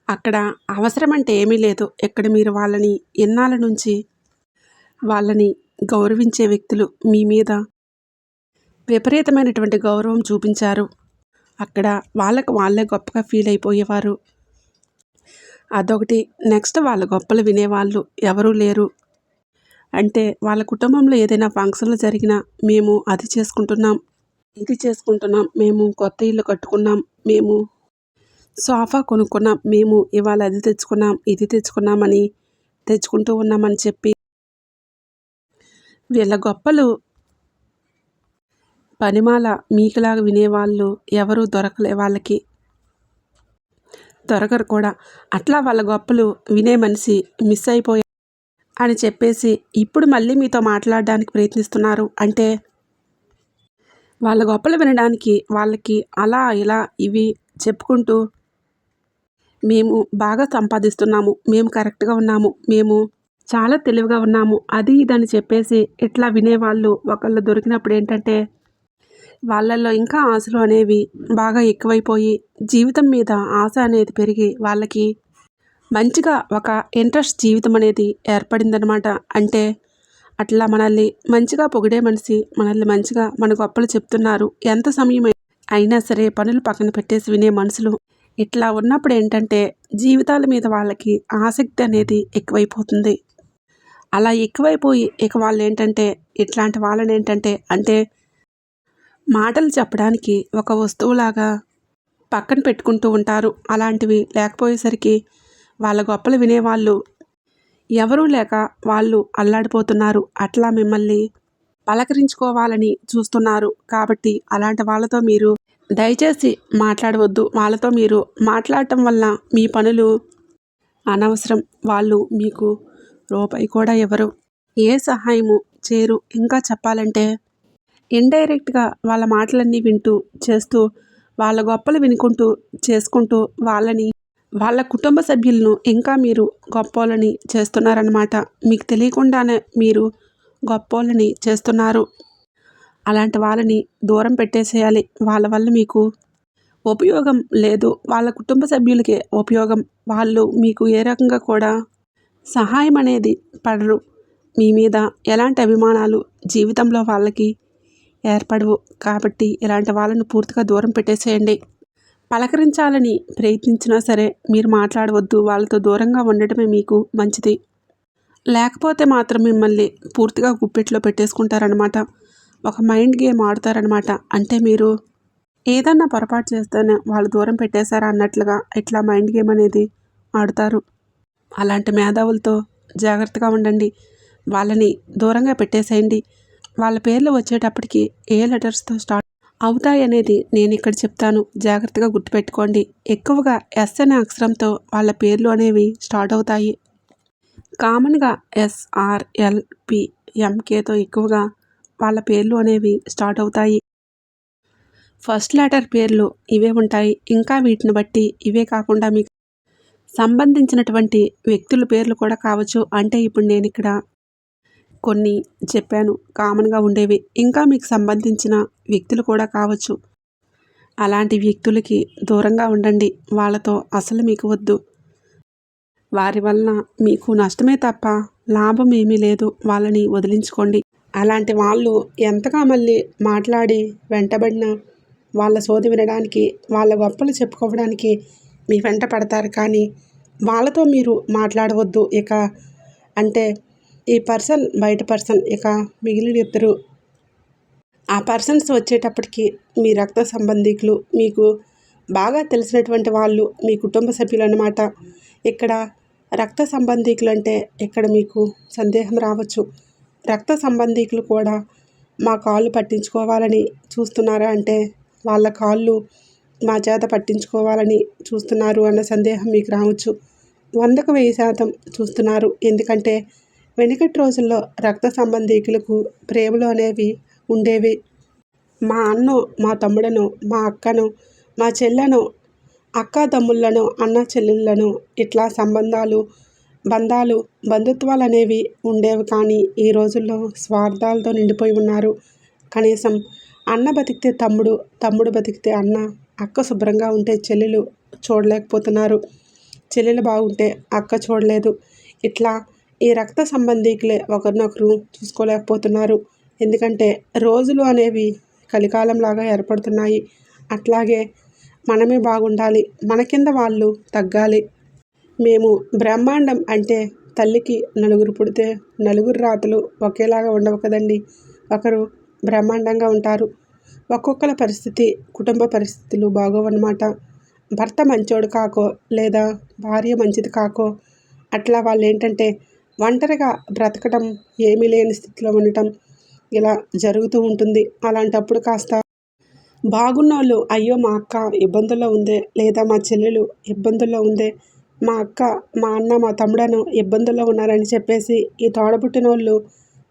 అక్కడ అవసరం అంటే ఏమీ లేదు. ఇక్కడ మీరు వాళ్ళని ఎన్నాళ్ళ నుంచి వాళ్ళని గౌరవించే వ్యక్తులు మీ మీద విపరీతమైనటువంటి గౌరవం చూపించారు. అక్కడ వాళ్ళకు వాళ్ళే గొప్పగా ఫీల్ అయిపోయేవారు. అదొకటి. నెక్స్ట్ వాళ్ళ గొప్పలు వినేవాళ్ళు ఎవరూ లేరు. అంటే వాళ్ళ కుటుంబంలో ఏదైనా ఫంక్షన్లు జరిగినా మేము అది చేసుకుంటున్నాం, ఇది చేసుకుంటున్నాం, మేము కొత్త ఇల్లు కట్టుకున్నాం, మేము సోఫా కొనుక్కున్నాం, మేము ఇవాళ అది తెచ్చుకున్నాం, ఇది తెచ్చుకున్నామని తెచ్చుకుంటూ ఉన్నామని చెప్పి వీళ్ళ గొప్పలు పనిమాల మీకులాగా వినేవాళ్ళు ఎవరూ దొరకలే, వాళ్ళకి దొరకరు కూడా. అట్లా వాళ్ళ గొప్పలు వినే మనిషి మిస్ అయిపోయారు అని చెప్పేసి ఇప్పుడు మళ్ళీ మీతో మాట్లాడడానికి ప్రయత్నిస్తున్నారు. అంటే వాళ్ళ గొప్పలు వినడానికి వాళ్ళకి అలా ఇలా ఇవి చెప్పుకుంటూ మేము బాగా సంపాదిస్తున్నాము, మేము కరెక్ట్గా ఉన్నాము, మేము చాలా తెలివిగా ఉన్నాము, అది ఇదని చెప్పేసి ఇట్లా వినేవాళ్ళు ఒకళ్ళు దొరికినప్పుడు ఏంటంటే వాళ్ళల్లో ఇంకా ఆశలు అనేవి బాగా ఎక్కువైపోయి జీవితం మీద ఆశ అనేది పెరిగి వాళ్ళకి మంచిగా ఒక ఇంట్రెస్ట్ జీవితం అనేది ఏర్పడిందనమాట. అంటే అట్లా మనల్ని మంచిగా పొగిడే మనిషి మనల్ని మంచిగా మన గొప్పలు చెప్తున్నారు, ఎంత సమయం అయినా సరే పనులు పక్కన పెట్టేసి వినే మనుషులు ఇట్లా ఉన్నప్పుడు ఏంటంటే జీవితాల మీద వాళ్ళకి ఆసక్తి అనేది ఎక్కువైపోతుంది. అలా ఎక్కువైపోయి ఇక వాళ్ళు ఏంటంటే ఇట్లాంటి వాళ్ళని ఏంటంటే అంటే మాటలు చెప్పడానికి ఒక వస్తువులాగా పక్కన పెట్టుకుంటూ ఉంటారు. అలాంటివి లేకపోయేసరికి వాళ్ళ గొప్పలు వినేవాళ్ళు ఎవరూ లేక వాళ్ళు అల్లాడిపోతున్నారు. అట్లా మిమ్మల్ని పలకరించుకోవాలని చూస్తున్నారు. కాబట్టి అలాంటి వాళ్ళతో మీరు దయచేసి మాట్లాడవద్దు. వాళ్ళతో మీరు మాట్లాడటం వల్ల మీ పనులు అనవసరం. వాళ్ళు మీకు రూపాయి కూడా ఇవ్వరు, ఏ సహాయము చేయరు. ఇంకా చెప్పాలంటే ఇండైరెక్ట్గా వాళ్ళ మాటలన్నీ వింటూ చేస్తూ వాళ్ళ గొప్పలు వినుకుంటూ చేసుకుంటూ వాళ్ళని వాళ్ళ కుటుంబ సభ్యులను ఇంకా మీరు గొప్పోళ్ళని చేస్తున్నారన్నమాట. మీకు తెలియకుండానే మీరు గొప్పోళ్ళని చేస్తున్నారు. అలాంటి వాళ్ళని దూరం పెట్టేసేయాలి. వాళ్ళ వల్ల మీకు ఉపయోగం లేదు, వాళ్ళ కుటుంబ సభ్యులకే ఉపయోగం. వాళ్ళు మీకు ఏ రకంగా కూడా సహాయం అనేది పడరు. మీ మీద ఎలాంటి అభిమానాలు జీవితంలో వాళ్ళకి ఏర్పడవు. కాబట్టి ఇలాంటి వాళ్ళని పూర్తిగా దూరం పెట్టేసేయండి. పలకరించాలని ప్రయత్నించినా సరే మీరు మాట్లాడవద్దు. వాళ్ళతో దూరంగా ఉండటమే మీకు మంచిది. లేకపోతే మాత్రం మిమ్మల్ని పూర్తిగా గుప్పెట్లో పెట్టేసుకుంటారనమాట. ఒక మైండ్ గేమ్ ఆడతారనమాట. అంటే మీరు ఏదన్నా పొరపాటు చేస్తేనే వాళ్ళు దూరం పెట్టేశారా అన్నట్లుగా ఇట్లా మైండ్ గేమ్ అనేది ఆడుతారు. అలాంటి మేధావులతో జాగ్రత్తగా ఉండండి. వాళ్ళని దూరంగా పెట్టేసేయండి. వాళ్ళ పేర్లు వచ్చేటప్పటికి ఏ లెటర్స్తో స్టార్ట్ అవుతాయి అనేది నేను ఇక్కడ చెప్తాను, జాగ్రత్తగా గుర్తుపెట్టుకోండి. ఎక్కువగా ఎస్ అనే అక్షరంతో వాళ్ళ పేర్లు అనేవి స్టార్ట్ అవుతాయి. కామన్గా SRLPMKతో ఎక్కువగా వాళ్ళ పేర్లు అనేవి స్టార్ట్ అవుతాయి. ఫస్ట్ లెటర్ పేర్లు ఇవే ఉంటాయి. ఇంకా వీటిని బట్టి ఇవే కాకుండా మీకు సంబంధించినటువంటి వ్యక్తుల పేర్లు కూడా కావచ్చు. అంటే ఇప్పుడు నేను ఇక్కడ కొన్ని చెప్పాను కామన్గా ఉండేవి, ఇంకా మీకు సంబంధించిన వ్యక్తులు కూడా కావచ్చు. అలాంటి వ్యక్తులకి దూరంగా ఉండండి. వాళ్ళతో అసలు మీకు వద్దు. వారి వలన మీకు నష్టమే తప్ప లాభం ఏమీ లేదు. వాళ్ళని వదిలించుకోండి. అలాంటి వాళ్ళు ఎంతగా మళ్ళీ మాట్లాడి వెంటబడినా వాళ్ళ సోది వినడానికి వాళ్ళ గొప్పలు చెప్పుకోవడానికి మీ వెంట పడతారు. కానీ వాళ్ళతో మీరు మాట్లాడవద్దు. ఇక అంటే ఈ పర్సన్ బయట పర్సన్, ఇక మిగిలిన ఇద్దరు ఆ పర్సన్స్ వచ్చేటప్పటికి మీ రక్త సంబంధికులు, మీకు బాగా తెలిసినటువంటి వాళ్ళు, మీ కుటుంబ సభ్యులు అన్నమాట. ఇక్కడ రక్త సంబంధికులు అంటే ఇక్కడ మీకు సందేహం రావచ్చు. రక్త సంబంధికులు కూడా మా కాళ్ళు పట్టించుకోవాలని చూస్తున్నారా అంటే వాళ్ళ కాళ్ళు మా చేత పట్టించుకోవాలని చూస్తున్నారు అన్న సందేహం మీకు రావచ్చు. 100కు 1000% చూస్తున్నారు. ఎందుకంటే వెనుకటి రోజుల్లో రక్త సంబంధికులకు ప్రేమలు అనేవి ఉండేవి. మా అన్నో, మా తమ్ముడనో, మా అక్కనో, మా చెల్లెనో, అక్క తమ్ముళ్ళనో, అన్న చెల్లెళ్ళనో ఇట్లా బంధాలు, బంధుత్వాలనేవి ఉండేవి. కానీ ఈ రోజుల్లో స్వార్థాలతో నిండిపోయి ఉన్నారు. కనీసం అన్న బతికితే తమ్ముడు, తమ్ముడు బతికితే అన్న, అక్క శుభ్రంగా ఉంటే చెల్లెలు చూడలేకపోతున్నారు. చెల్లెలు బాగుంటే అక్క చూడలేదు. ఇట్లా ఈ రక్త సంబంధికులే ఒకరినొకరు చూసుకోలేకపోతున్నారు. ఎందుకంటే రోజులు అనేవి కలికాలంలాగా ఏర్పడుతున్నాయి. అట్లాగే మనమే బాగుండాలి, మన కింద వాళ్ళు తగ్గాలి. మేము బ్రహ్మాండం అంటే తల్లికి నలుగురు పుడితే నలుగురు రాతలు ఒకేలాగా ఉండవు కదండి. ఒకరు బ్రహ్మాండంగా ఉంటారు, ఒక్కొక్కల పరిస్థితి, కుటుంబ పరిస్థితులు బాగోవన్నమాట. భర్త మంచోడు కాకో లేదా భార్య మంచిది కాకో అట్లా వాళ్ళు ఏంటంటే ఒంటరిగా బ్రతకడం, ఏమీ లేని స్థితిలో ఉండటం ఇలా జరుగుతూ ఉంటుంది. అలాంటప్పుడు కాస్త బాగున్నోళ్ళు అయ్యో మా అక్క ఇబ్బందుల్లో ఉందే, లేదా మా చెల్లెలు ఇబ్బందుల్లో ఉందే, మా అక్క, మా అన్న, మా తమ్ముడను ఇబ్బందుల్లో ఉన్నారని చెప్పేసి ఈ తోడబుట్టినోళ్ళు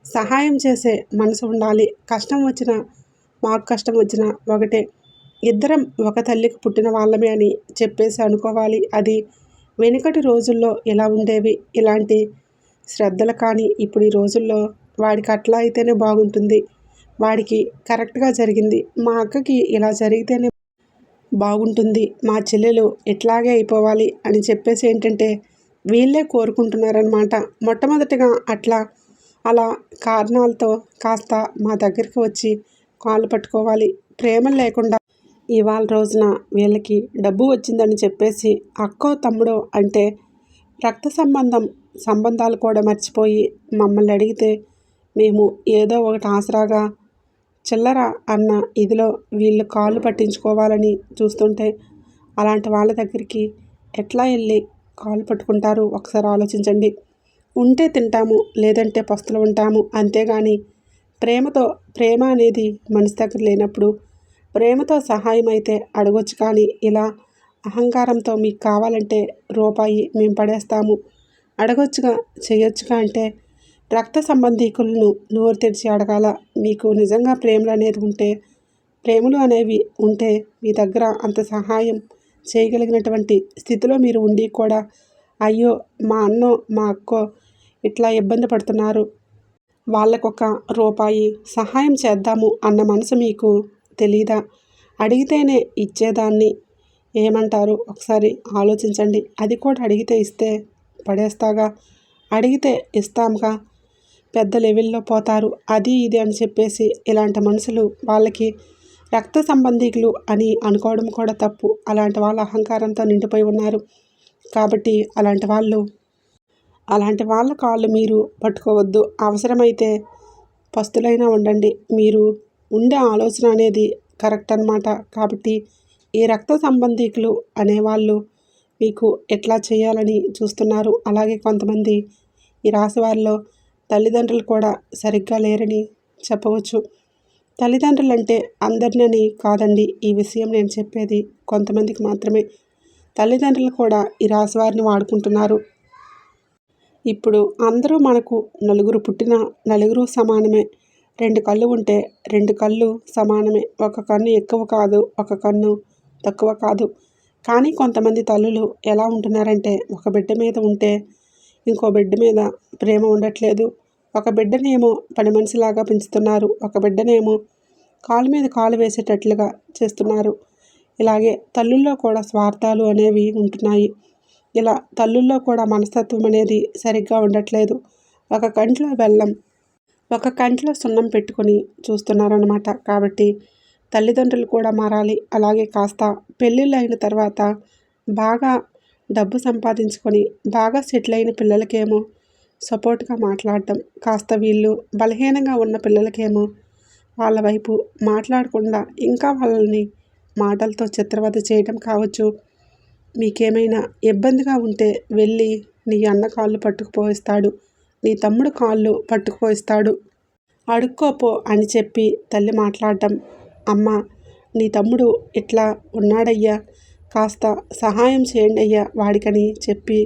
సహాయం చేసే మనసు ఉండాలి. కష్టం వచ్చినా, మాకు కష్టం వచ్చినా ఒకటే, ఇద్దరం ఒక తల్లికి పుట్టిన వాళ్ళమే అని చెప్పేసి అనుకోవాలి. అది వెనుకటి రోజుల్లో ఇలా ఉండేవి. ఇలాంటి శ్రద్ధలు కానీ ఇప్పుడు ఈ రోజుల్లో వాడికి అట్లా అయితేనే బాగుంటుంది, వాడికి కరెక్ట్గా జరిగింది, మా అక్కకి ఇలా జరిగితేనే బాగుంటుంది, మా చెల్లెలు ఇట్లాగే అయిపోవాలి అని చెప్పేసి ఏంటంటే వీళ్ళే కోరుకుంటున్నారనమాట. మొట్టమొదటిగా అలా కారణాలతో కాస్త మా దగ్గరికి వచ్చి కాళ్ళు పట్టుకోవాలి. ప్రేమ లేకుండా ఇవాళ రోజున వీళ్ళకి డబ్బు వచ్చిందని చెప్పేసి అక్కో తమ్ముడో అంటే రక్త సంబంధాలు కూడా మర్చిపోయి మమ్మల్ని అడిగితే మేము ఏదో ఒకటి ఆసరాగా చిల్లర అన్న ఇదిలో వీళ్ళు కాళ్ళు పట్టించుకోవాలని చూస్తుంటే అలాంటి వాళ్ళ దగ్గరికి ఎట్లా వెళ్ళి కాళ్ళు పట్టుకుంటారు ఒకసారి ఆలోచించండి. ఉంటే తింటాము, లేదంటే పస్తులు ఉంటాము, అంతేగాని ప్రేమ అనేది మనిషి దగ్గర లేనప్పుడు ప్రేమతో సహాయం అయితే అడగొచ్చు. కానీ ఇలా అహంకారంతో మీకు కావాలంటే రూపాయి మేము పడేస్తాము అడగొచ్చుగా, చేయొచ్చుగా అంటే రక్త సంబంధికులను నోరు తెరిచి అడగాల. మీకు నిజంగా ప్రేమలు అనేవి ఉంటే మీ దగ్గర అంత సహాయం చేయగలిగినటువంటి స్థితిలో మీరు ఉండి కూడా అయ్యో మా అన్నో, మా అక్కో ఇట్లా ఇబ్బంది పడుతున్నారు, వాళ్ళకొక రూపాయి సహాయం చేద్దాము అన్న మనసు మీకు తెలీదా? అడిగితేనే ఇచ్చేదాన్ని ఏమంటారు ఒకసారి ఆలోచించండి. అది కూడా అడిగితే ఇస్తే పడేస్తాగా, అడిగితే ఇస్తాంగా, పెద్ద లెవెల్లో పోతారు, అది ఇది అని చెప్పేసి ఇలాంటి మనుషులు వాళ్ళకి రక్త సంబంధికులు అని అనుకోవడం కూడా తప్పు. అలాంటి వాళ్ళ అహంకారంతో నిండిపోయి ఉన్నారు. కాబట్టి అలాంటి వాళ్ళ కాళ్ళు మీరు పట్టుకోవద్దు. అవసరమైతే పస్తులైనా ఉండండి. మీరు ఉండే ఆలోచన అనేది కరెక్ట్ అన్నమాట. కాబట్టి ఈ రక్త సంబంధికులు అనేవాళ్ళు మీకు ఎట్లా చేయాలని చూస్తున్నారు. అలాగే కొంతమంది ఈ రాశి వారిలో తల్లిదండ్రులు కూడా సరిగ్గా లేరని చెప్పవచ్చు. తల్లిదండ్రులు అంటే అందరినీ కాదండి, ఈ విషయం నేను చెప్పేది కొంతమందికి మాత్రమే. తల్లిదండ్రులు కూడా ఈ రాశి వారిని వాడుకుంటున్నారు. ఇప్పుడు అందరూ మనకు నలుగురు పుట్టిన నలుగురు సమానమే. 2 కళ్ళు ఉంటే 2 కళ్ళు సమానమే. ఒక కన్ను ఎక్కువ కాదు, ఒక కన్ను తక్కువ కాదు. కానీ కొంతమంది తల్లులు ఎలా ఉంటున్నారంటే ఒక బిడ్డ మీద ఉంటే ఇంకో బిడ్డ మీద ప్రేమ ఉండట్లేదు. ఒక బిడ్డనేమో పని మనిషిలాగా పెంచుతున్నారు, ఒక బిడ్డనేమో కాలు మీద కాలు వేసేటట్లుగా చేస్తున్నారు. ఇలాగే తల్లుల్లో కూడా స్వార్థాలు అనేవి ఉంటున్నాయి. ఇలా తల్లుల్లో కూడా మనస్తత్వం అనేది సరిగ్గా ఉండట్లేదు. ఒక కంట్లో బెల్లం, ఒక కంట్లో సున్నం పెట్టుకొని చూస్తున్నారనమాట. కాబట్టి తల్లిదండ్రులు కూడా మారాలి. అలాగే కాస్త పెళ్ళిళ్ళు అయిన తర్వాత బాగా డబ్బు సంపాదించుకొని బాగా సెటిల్ అయిన పిల్లలకేమో సపోర్ట్గా మాట్లాడటం, కాస్త వీళ్ళు బలహీనంగా ఉన్న పిల్లలకేమో వాళ్ళ వైపు మాట్లాడకుండా ఇంకా వాళ్ళని మాటలతో చిత్రవద చేయడం కావచ్చు. మీకేమైనా ఇబ్బందిగా ఉంటే వెళ్ళి నీ అన్న కాళ్ళు పట్టుకుపోయిస్తాడు, నీ తమ్ముడు కాళ్ళు పట్టుకుపోయిస్తాడు, అడుక్కోపో అని చెప్పి తల్లి మాట్లాడటం. అమ్మ, నీ తమ్ముడు ఇట్లా ఉన్నాడయ్యా, కాస్త సహాయం చేయండి అయ్యా వాడికని చెప్పి,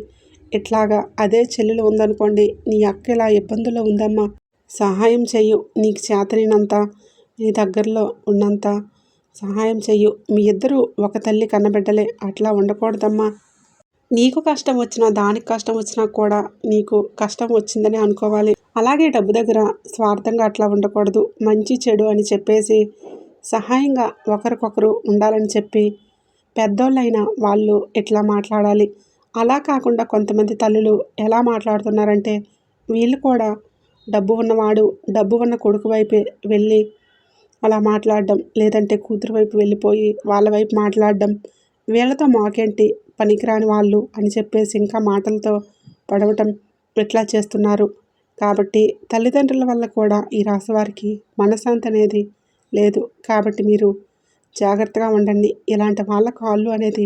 ఇట్లాగా అదే చెల్లెలు ఉందనుకోండి, నీ అక్క ఇలా ఇబ్బందుల్లో ఉందమ్మా, సహాయం చెయ్యు, నీకు చేతనైనంత, నీ దగ్గరలో ఉన్నంత సహాయం చెయ్యు. మీ ఇద్దరూ ఒక తల్లి కన్నబిడ్డలే, అట్లా ఉండకూడదమ్మా. నీకు కష్టం వచ్చినా దానికి కష్టం వచ్చినా కూడా నీకు కష్టం వచ్చిందని అనుకోవాలి. అలాగే డబ్బు దగ్గర స్వార్థంగా అట్లా ఉండకూడదు. మంచి చెడు అని చెప్పేసి సహాయంగా ఒకరికొకరు ఉండాలని చెప్పి పెద్దోళ్ళైనా వాళ్ళు ఇట్లా మాట్లాడాలి. అలా కాకుండా కొంతమంది తల్లులు ఎలా మాట్లాడుతున్నారంటే, వీళ్ళు కూడా డబ్బు ఉన్నవాడు, డబ్బు ఉన్న కొడుకు వైపే వెళ్ళి అలా మాట్లాడడం, లేదంటే కూతురు వైపు వెళ్ళిపోయి వాళ్ళ వైపు మాట్లాడడం, వీళ్ళతో మాకేంటి పనికిరాని వాళ్ళు అని చెప్పేసి ఇంకా మాటలతో పడవటం ఇట్లా చేస్తున్నారు. కాబట్టి తల్లిదండ్రుల వల్ల కూడా ఈ రాశి వారికి మనశ్శాంతి అనేది లేదు. కాబట్టి మీరు జాగ్రత్తగా ఉండండి. ఇలాంటి వాళ్ళ కాళ్ళు అనేది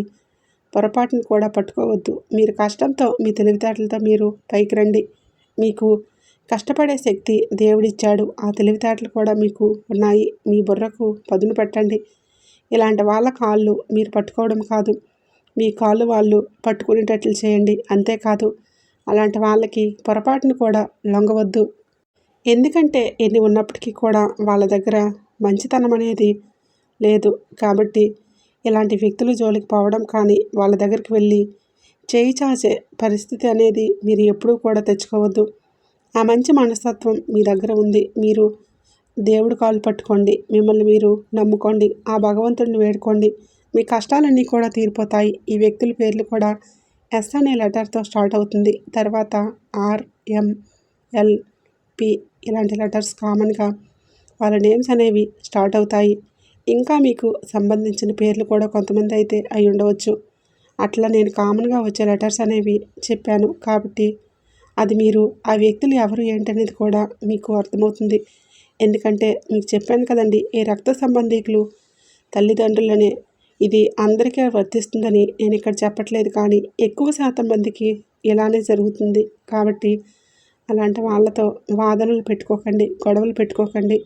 పొరపాటును కూడా పట్టుకోవద్దు. మీరు కష్టంతో మీ తెలివితేటలతో మీరు పైకి రండి. మీకు కష్టపడే శక్తి దేవుడిచ్చాడు. ఆ తెలివితేటలు కూడా మీకు ఉన్నాయి. మీ బుర్రకు పదును పెట్టండి. ఇలాంటి వాళ్ళ కాళ్ళు మీరు పట్టుకోవడం కాదు, మీ కాళ్ళు వాళ్ళు పట్టుకునేటట్లు చేయండి. అంతేకాదు అలాంటి వాళ్ళకి పొరపాటును కూడా లొంగవద్దు. ఎందుకంటే ఎన్ని ఉన్నప్పటికీ కూడా వాళ్ళ దగ్గర మంచితనం అనేది లేదు. కాబట్టి ఇలాంటి వ్యక్తుల జోలికి పోవడం కానీ, వాళ్ళ దగ్గరికి వెళ్ళి చేయి చాచే పరిస్థితి అనేది మీరు ఎప్పుడూ కూడా తెచ్చుకోవద్దు. ఆ మంచి మనస్తత్వం మీ దగ్గర ఉంది. మీరు దేవుడి కాళ్ళు పట్టుకోండి, మిమ్మల్ని మీరు నమ్ముకోండి, ఆ భగవంతుడిని వేడుకోండి, మీ కష్టాలన్నీ కూడా తీరిపోతాయి. ఈ వ్యక్తుల పేర్లు కూడా ఎస్ అనే లెటర్తో స్టార్ట్ అవుతుంది. తర్వాత RMLP ఇలాంటి లెటర్స్ కామన్గా వాళ్ళ నేమ్స్ అనేవి స్టార్ట్ అవుతాయి. ఇంకా మీకు సంబంధించిన పేర్లు కూడా కొంతమంది అయితే అయి ఉండవచ్చు. అట్లా నేను కామన్గా వచ్చే లెటర్స్ అనేవి చెప్పాను. కాబట్టి అది మీరు ఆ వ్యక్తులు ఎవరు ఏంటనేది కూడా మీకు అర్థమవుతుంది. ఎందుకంటే మీకు చెప్పాను కదండి, ఈ రక్త సంబంధికులు తల్లిదండ్రులనే, ఇది అందరికీ వర్తిస్తుందని నేను ఇక్కడ చెప్పట్లేదు, కానీ ఎక్కువ శాతం మందికి ఇలానే జరుగుతుంది. కాబట్టి అలాంటి వాళ్ళతో వాదనలు పెట్టుకోకండి, గొడవలు పెట్టుకోకండి.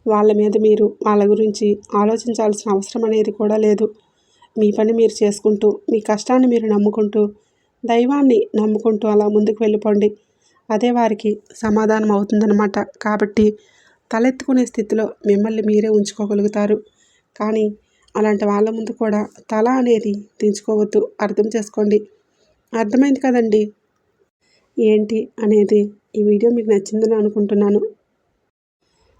వాళ్ళ మీద మీరు వాళ్ళ గురించి ఆలోచించాల్సిన అవసరం అనేది కూడా లేదు. మీ పని మీరు చేసుకుంటూ, మీ కష్టాన్ని మీరు నమ్ముకుంటూ, దైవాన్ని నమ్ముకుంటూ అలా ముందుకు వెళ్ళిపోండి. అదే వారికి సమాధానం అవుతుందన్నమాట. కాబట్టి తలెత్తుకునే స్థితిలో మిమ్మల్ని మీరే ఉంచుకోగలుగుతారు. కానీ అలాంటి వాళ్ళ ముందు కూడా తల అనేది దించుకోవద్దు. అర్థం చేసుకోండి. అర్థమైంది కదండి ఏంటి అనేది. ఈ వీడియో మీకు నచ్చిందని అనుకుంటున్నాను.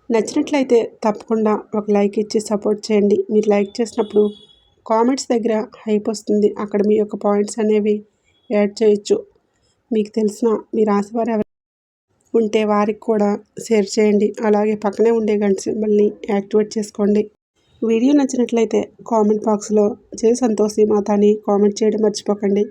నచ్చినట్లయితే తప్పకుండా ఒక లైక్ ఇచ్చి సపోర్ట్ చేయండి. మీరు లైక్ చేసినప్పుడు కామెంట్స్ దగ్గర హైప్ వస్తుంది. అక్కడ మీ యొక్క పాయింట్స్ అనేవి యాడ్ చేయొచ్చు. మీకు తెలిసిన మీ రాశివారు ఎవరు ఉంటే వారికి కూడా షేర్ చేయండి. అలాగే పక్కనే ఉండే గంట సింబల్ని యాక్టివేట్ చేసుకోండి. వీడియో నచ్చినట్లయితే కామెంట్ బాక్స్లో జై సంతోషి మాత అని కామెంట్ చేయడం మర్చిపోకండి.